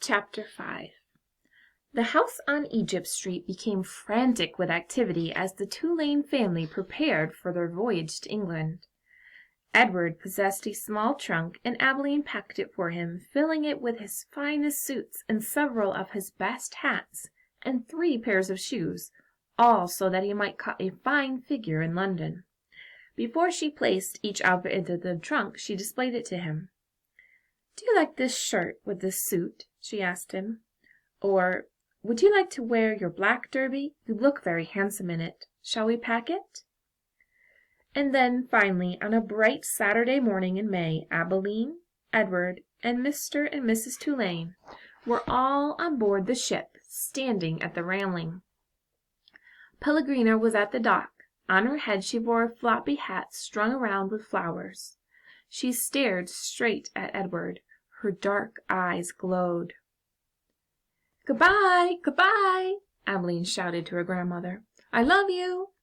Chapter 5 The house on Egypt Street became frantic with activity as the Tulane family prepared for their voyage to England. Edward possessed a small trunk, and Abilene packed it for him, filling it with his finest suits and several of his best hats, and 3 pairs of shoes, all so that he might cut a fine figure in London. Before she placed each outfit into the trunk, she displayed it to him. "Do you like this shirt with this suit?" she asked him. "Or would you like to wear your black derby? You look very handsome in it. Shall we pack it?" And then, finally, on a bright Saturday morning in May, Abilene, Edward, and Mr. and Mrs. Tulane were all on board the ship, standing at the railing. Pellegrina was at the dock. On her head she wore a floppy hat strung around with flowers. She stared straight at Edward. Her dark eyes glowed. "Goodbye, goodbye," Abilene shouted to her grandmother. "I love you."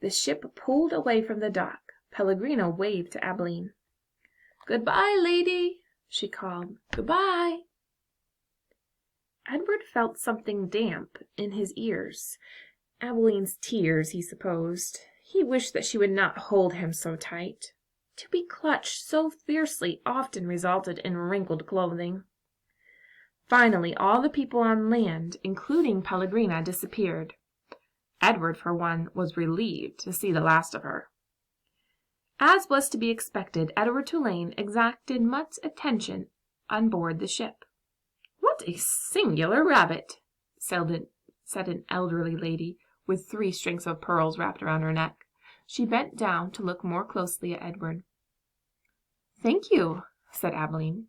The ship pulled away from the dock. Pellegrina waved to Abilene. "Goodbye, lady," she called. "Goodbye." Edward felt something damp in his ears. Abilene's tears, he supposed. He wished that she would not hold him so tight. To be clutched so fiercely often resulted in wrinkled clothing. Finally, all the people on land, including Pellegrina, disappeared. Edward, for one, was relieved to see the last of her. As was to be expected, Edward Tulane exacted much attention on board the ship. "What a singular rabbit!" said an elderly lady with 3 strings of pearls wrapped around her neck. She bent down to look more closely at Edward. "Thank you," said Abilene.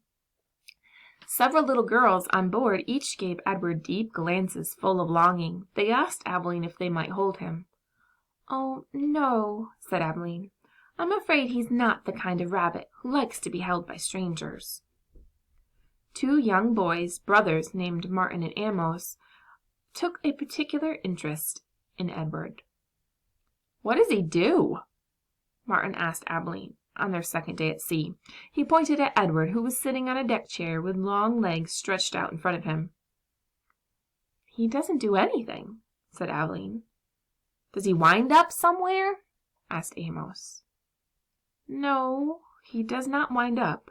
Several little girls on board each gave Edward deep glances full of longing. They asked Abilene if they might hold him. "Oh, no," said Abilene. "I'm afraid he's not the kind of rabbit who likes to be held by strangers." 2 young boys, brothers named Martin and Amos, took a particular interest in Edward. "What does he do?" Martin asked Abilene on their second day at sea. He pointed at Edward, who was sitting on a deck chair with long legs stretched out in front of him. "He doesn't do anything," said Abilene. "Does he wind up somewhere?" asked Amos. "No, he does not wind up."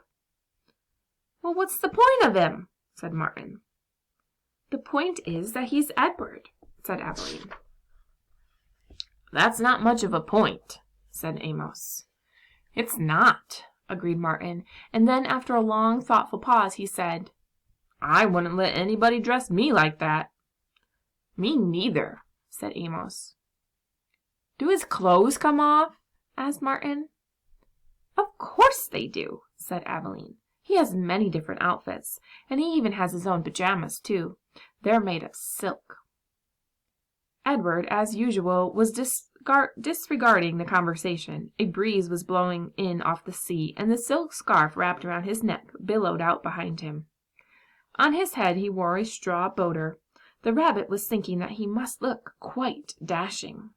"Well, what's the point of him?" said Martin. "The point is that he's Edward," said Abilene. "That's not much of a point," said Amos. "It's not," agreed Martin, and then after a long, thoughtful pause he said, "I wouldn't let anybody dress me like that." "Me neither," said Amos. "Do his clothes come off?" asked Martin. "Of course they do," said Abilene. "He has many different outfits, and he even has his own pajamas, too. They're made of silk." Edward, as usual, was disregarding the conversation. A breeze was blowing in off the sea, and the silk scarf wrapped around his neck billowed out behind him. On his head he wore a straw boater. The rabbit was thinking that he must look quite dashing.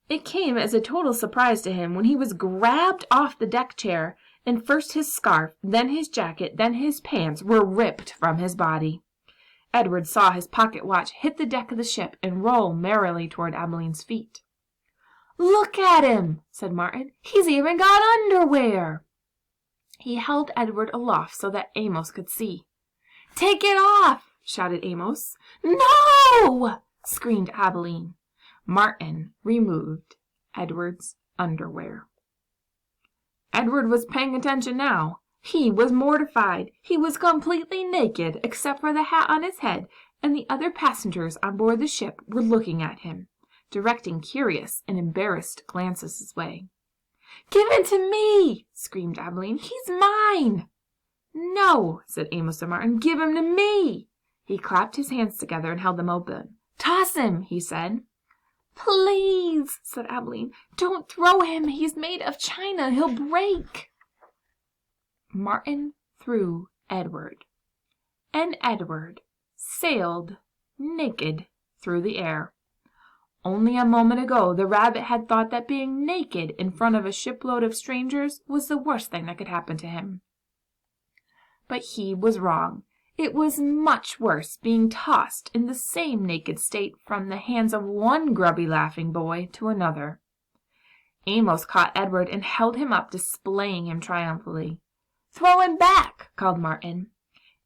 It came as a total surprise to him when he was grabbed off the deck chair, and first his scarf, then his jacket, then his pants were ripped from his body. Edward saw his pocket watch hit the deck of the ship and roll merrily toward Abilene's feet. "Look at him," said Martin. "He's even got underwear." He held Edward aloft so that Amos could see. "Take it off!" shouted Amos. "No!" screamed Abilene. Martin removed Edward's underwear. Edward was paying attention now. He was mortified. He was completely naked, except for the hat on his head, and the other passengers on board the ship were looking at him, directing curious and embarrassed glances his way. "Give him to me!" screamed Abilene. "He's mine!" "No," said Amos to Martin. "Give him to me!" He clapped his hands together and held them open. "Toss him," he said. "Please," said Abilene. "Don't throw him. He's made of china. He'll break." Martin threw Edward, and Edward sailed naked through the air. Only a moment ago the rabbit had thought that being naked in front of a shipload of strangers was the worst thing that could happen to him. But he was wrong. It was much worse being tossed in the same naked state from the hands of one grubby laughing boy to another. Amos caught Edward and held him up, displaying him triumphantly. "Throw him back!" called Martin.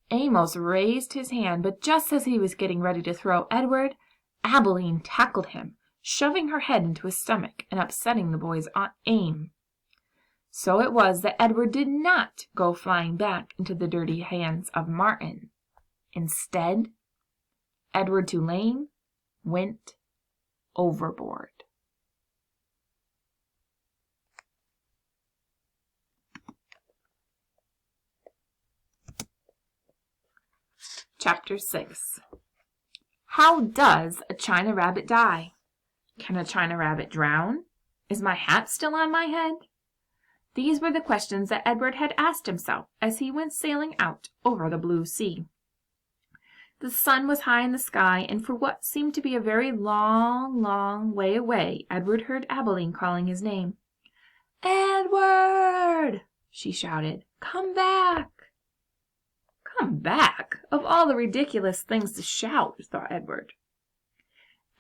Amos raised his hand, but just as he was getting ready to throw Edward, Abilene tackled him, shoving her head into his stomach and upsetting the boy's aim. So it was that Edward did not go flying back into the dirty hands of Martin. Instead, Edward Tulane went overboard. Chapter 6. How does a China rabbit die? Can a China rabbit drown? Is my hat still on my head? These were the questions that Edward had asked himself as he went sailing out over the blue sea. The sun was high in the sky, and for what seemed to be a very long, long way away, Edward heard Abilene calling his name. "Edward!" she shouted. "Come back!" "Come back? Of all the ridiculous things to shout," thought Edward.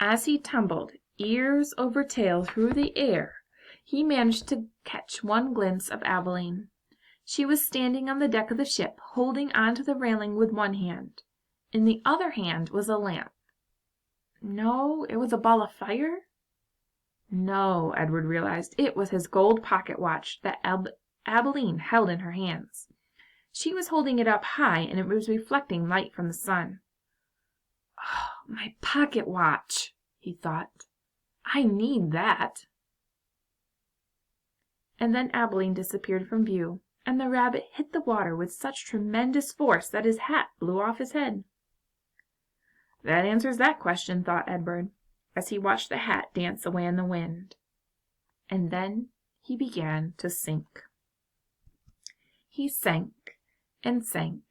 As he tumbled, ears over tail through the air, he managed to catch one glimpse of Abilene. She was standing on the deck of the ship, holding on to the railing with one hand. In the other hand was a lamp. No, it was a ball of fire? No, Edward realized, it was his gold pocket watch that Abilene held in her hands. She was holding it up high, and it was reflecting light from the sun. "Oh, my pocket watch," he thought. "I need that." And then Abilene disappeared from view, and the rabbit hit the water with such tremendous force that his hat blew off his head. That answers that question, thought Edward, as he watched the hat dance away in the wind. And then he began to sink. He sank and sank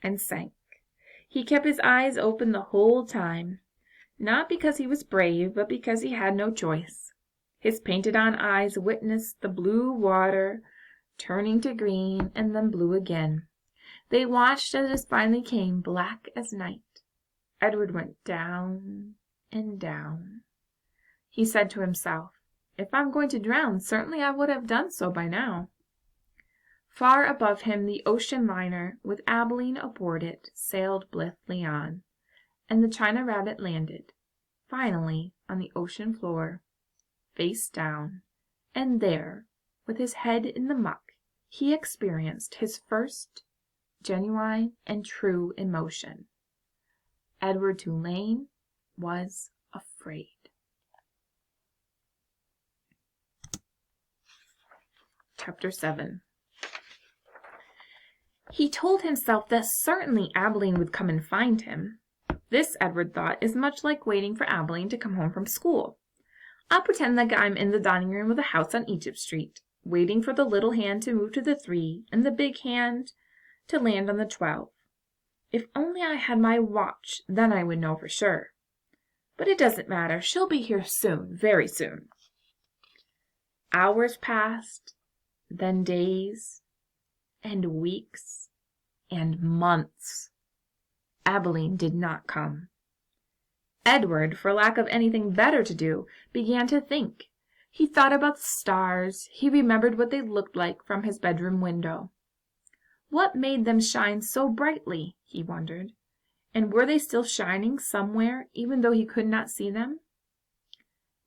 and sank. He kept his eyes open the whole time, not because he was brave, but because he had no choice. His painted-on eyes witnessed the blue water turning to green and then blue again. They watched as it finally came black as night. Edward went down and down. He said to himself, "If I'm going to drown, certainly I would have done so by now." Far above him the ocean liner, with Abilene aboard it, sailed blithely on, and the China rabbit landed, finally, on the ocean floor, face down, and there, with his head in the muck, he experienced his first genuine and true emotion. Edward Tulane was afraid. Chapter 7. He told himself that certainly Abilene would come and find him. This, Edward thought, is much like waiting for Abilene to come home from school. I'll pretend like I'm in the dining room of the house on Egypt Street, waiting for the little hand to move to the 3 and the big hand to land on the 12. If only I had my watch, then I would know for sure. But it doesn't matter. She'll be here soon, very soon. Hours passed, then days, and weeks, and months. Abilene did not come. Edward, for lack of anything better to do, began to think. He thought about the stars. He remembered what they looked like from his bedroom window. What made them shine so brightly, he wondered, and were they still shining somewhere, even though he could not see them?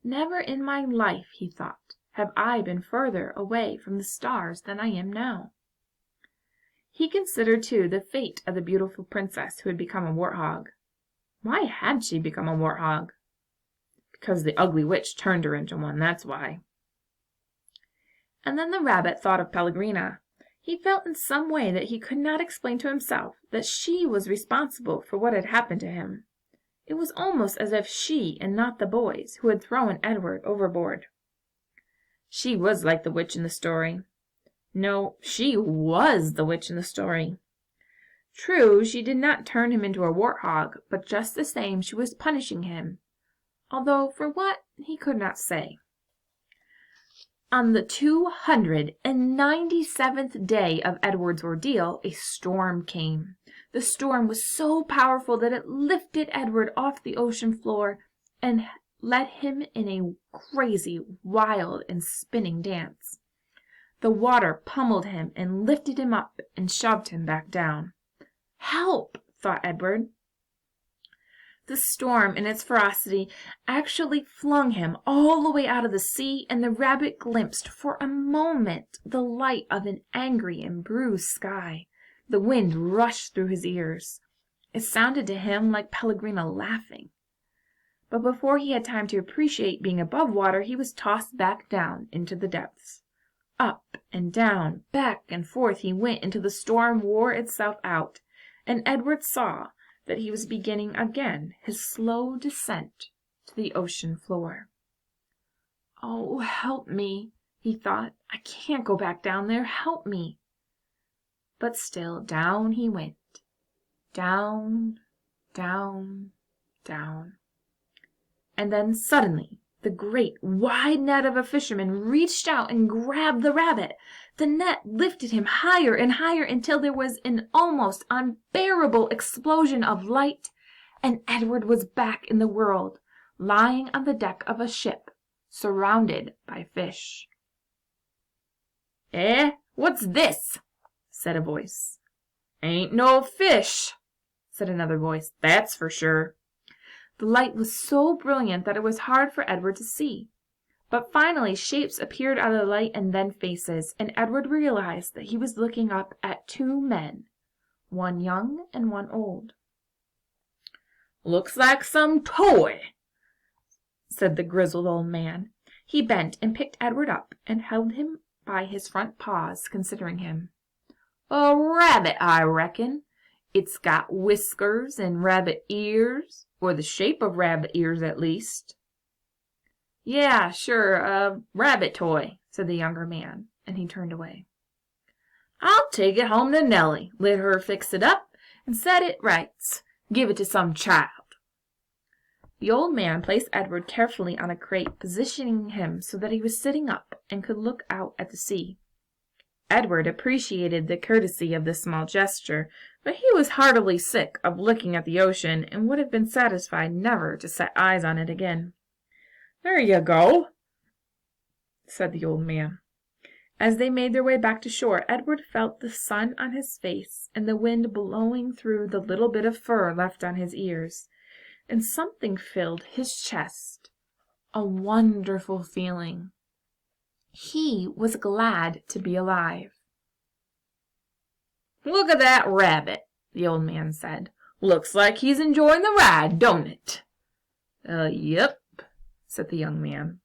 Never in my life, he thought, have I been further away from the stars than I am now. He considered, too, the fate of the beautiful princess who had become a warthog. Why had she become a warthog? Because the ugly witch turned her into one, that's why. And then the rabbit thought of Pellegrina. He felt in some way that he could not explain to himself that she was responsible for what had happened to him. It was almost as if she and not the boys who had thrown Edward overboard. She was like the witch in the story. No, she was the witch in the story. True, she did not turn him into a warthog, but just the same she was punishing him, although for what he could not say. On the 297th day of Edward's ordeal, a storm came. The storm was so powerful that it lifted Edward off the ocean floor and led him in a crazy, wild, and spinning dance. The water pummeled him and lifted him up and shoved him back down. "Help!" thought Edward. The storm, in its ferocity, actually flung him all the way out of the sea, and the rabbit glimpsed for a moment the light of an angry and bruised sky. The wind rushed through his ears. It sounded to him like Pellegrina laughing. But before he had time to appreciate being above water, he was tossed back down into the depths. Up and down, back and forth he went until the storm wore itself out, and Edward saw that he was beginning again his slow descent to the ocean floor. "Oh, help me," he thought. "I can't go back down there. Help me." But still down he went. Down, down, down. And then suddenly the great wide net of a fisherman reached out and grabbed the rabbit. The net lifted him higher and higher until there was an almost unbearable explosion of light, and Edward was back in the world, lying on the deck of a ship, surrounded by fish. "Eh, what's this?" said a voice. "Ain't no fish," said another voice, "that's for sure." The light was so brilliant that it was hard for Edward to see. But finally shapes appeared out of the light and then faces, and Edward realized that he was looking up at two men, one young and one old. "Looks like some toy," said the grizzled old man. He bent and picked Edward up and held him by his front paws, considering him. "A rabbit, I reckon. It's got whiskers and rabbit ears, or the shape of rabbit ears at least." "Yeah, sure, a rabbit toy," said the younger man, and he turned away. "I'll take it home to Nellie, let her fix it up and set it rights. Give it to some child." The old man placed Edward carefully on a crate, positioning him so that he was sitting up and could look out at the sea. Edward appreciated the courtesy of this small gesture, but he was heartily sick of looking at the ocean and would have been satisfied never to set eyes on it again. "There you go," said the old man. As they made their way back to shore, Edward felt the sun on his face and the wind blowing through the little bit of fur left on his ears, and something filled his chest, a wonderful feeling. He was glad to be alive. "Look at that rabbit," the old man said. "Looks like he's enjoying the ride, don't it?" Yep," said the young man.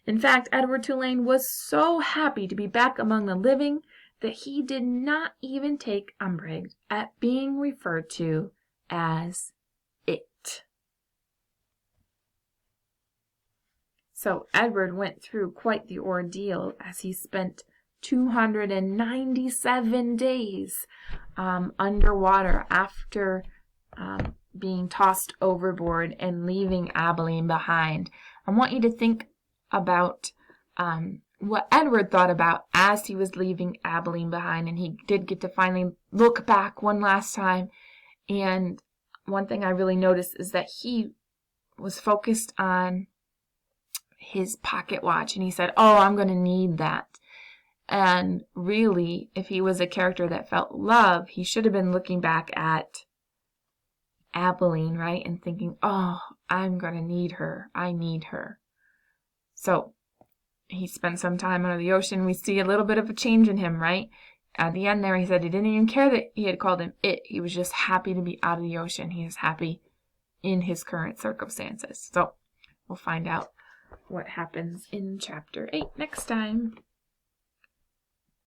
In fact, Edward Tulane was so happy to be back among the living that he did not even take umbrage at being referred to as it. So Edward went through quite the ordeal as he spent 297 days underwater after being tossed overboard and leaving Abilene behind. I want you to think about what Edward thought about as he was leaving Abilene behind, and he did get to finally look back one last time. And one thing I really noticed is that he was focused on his pocket watch, and he said, "Oh, I'm going to need that." And really, if he was a character that felt love, he should have been looking back at Abilene, right, and thinking, "Oh, I'm going to need her. I need her." So he spent some time under the ocean. We see a little bit of a change in him, right? At the end there, he said he didn't even care that he had called him it. He was just happy to be out of the ocean. He is happy in his current circumstances. So we'll find out what happens in Chapter 8 next time.